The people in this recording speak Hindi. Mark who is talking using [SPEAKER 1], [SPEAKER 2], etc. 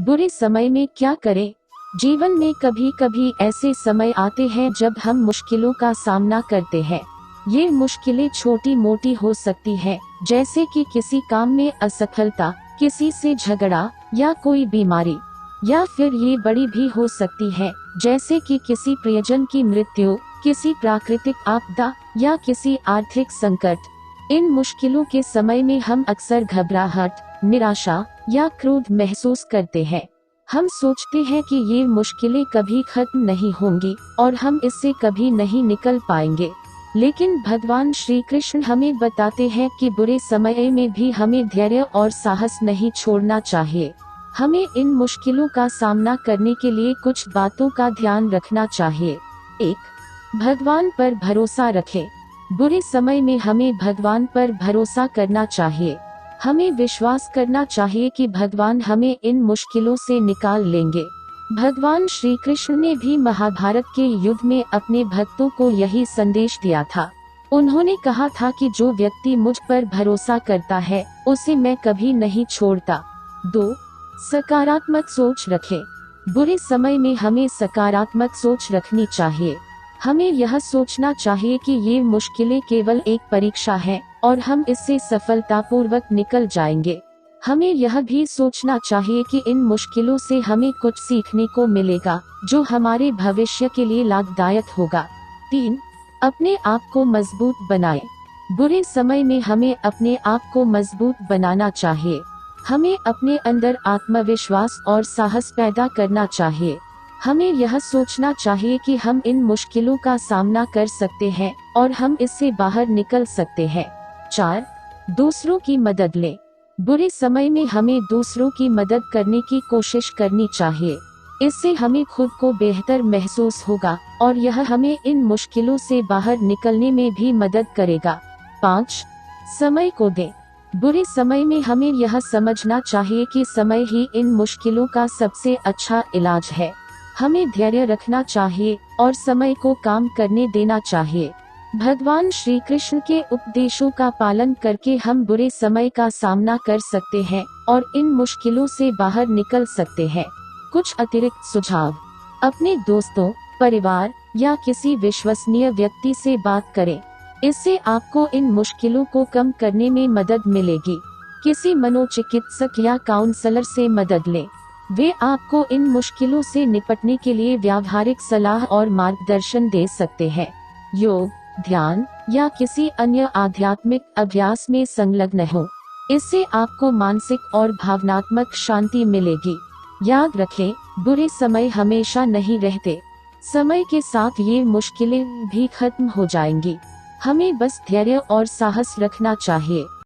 [SPEAKER 1] बुरे समय में क्या करें? जीवन में कभी कभी ऐसे समय आते हैं जब हम मुश्किलों का सामना करते हैं। ये मुश्किलें छोटी मोटी हो सकती है, जैसे कि किसी काम में असफलता, किसी से झगड़ा या कोई बीमारी, या फिर ये बड़ी भी हो सकती है, जैसे कि किसी प्रियजन की मृत्यु, किसी प्राकृतिक आपदा या किसी आर्थिक संकट। इन मुश्किलों के समय में हम अक्सर घबराहट, निराशा या क्रोध महसूस करते हैं। हम सोचते हैं कि ये मुश्किलें कभी खत्म नहीं होंगी और हम इससे कभी नहीं निकल पाएंगे। लेकिन भगवान श्री कृष्ण हमें बताते हैं कि बुरे समय में भी हमें धैर्य और साहस नहीं छोड़ना चाहिए। हमें इन मुश्किलों का सामना करने के लिए कुछ बातों का ध्यान रखना चाहिए। 1. भगवान पर भरोसा रखें। बुरे समय में हमें भगवान पर भरोसा करना चाहिए। हमें विश्वास करना चाहिए कि भगवान हमें इन मुश्किलों से निकाल लेंगे। भगवान श्री कृष्ण ने भी महाभारत के युद्ध में अपने भक्तों को यही संदेश दिया था। उन्होंने कहा था कि जो व्यक्ति मुझ पर भरोसा करता है, उसे मैं कभी नहीं छोड़ता। 2. सकारात्मक सोच रखें। बुरे समय में हमें सकारात्मक सोच रखनी चाहिए। हमें यह सोचना चाहिए कि ये मुश्किलें केवल एक परीक्षा है और हम इससे सफलतापूर्वक निकल जाएंगे। हमें यह भी सोचना चाहिए कि इन मुश्किलों से हमें कुछ सीखने को मिलेगा, जो हमारे भविष्य के लिए लाभदायक होगा। 3. अपने आप को मजबूत बनाएं। बुरे समय में हमें अपने आप को मजबूत बनाना चाहिए। हमें अपने अंदर आत्मविश्वास और साहस पैदा करना चाहिए। हमें यह सोचना चाहिए कि हम इन मुश्किलों का सामना कर सकते हैं और हम इससे बाहर निकल सकते हैं। 4. दूसरों की मदद लें। बुरे समय में हमें दूसरों की मदद करने की कोशिश करनी चाहिए। इससे हमें खुद को बेहतर महसूस होगा और यह हमें इन मुश्किलों से बाहर निकलने में भी मदद करेगा। 5. समय को दें। बुरे समय में हमें यह समझना चाहिए कि समय ही इन मुश्किलों का सबसे अच्छा इलाज है। हमें धैर्य रखना चाहिए और समय को काम करने देना चाहिए। भगवान श्री कृष्ण के उपदेशों का पालन करके हम बुरे समय का सामना कर सकते हैं और इन मुश्किलों से बाहर निकल सकते हैं। कुछ अतिरिक्त सुझाव। अपने दोस्तों, परिवार या किसी विश्वसनीय व्यक्ति से बात करें। इससे आपको इन मुश्किलों को कम करने में मदद मिलेगी। किसी मनोचिकित्सक या काउंसलर से मदद लें। वे आपको इन मुश्किलों से निपटने के लिए व्यावहारिक सलाह और मार्गदर्शन दे सकते हैं। योग, ध्यान या किसी अन्य आध्यात्मिक अभ्यास में संलग्न हो। इससे आपको मानसिक और भावनात्मक शांति मिलेगी। याद रखें, बुरे समय हमेशा नहीं रहते। समय के साथ ये मुश्किलें भी खत्म हो जाएंगी। हमें बस धैर्य और साहस रखना चाहिए।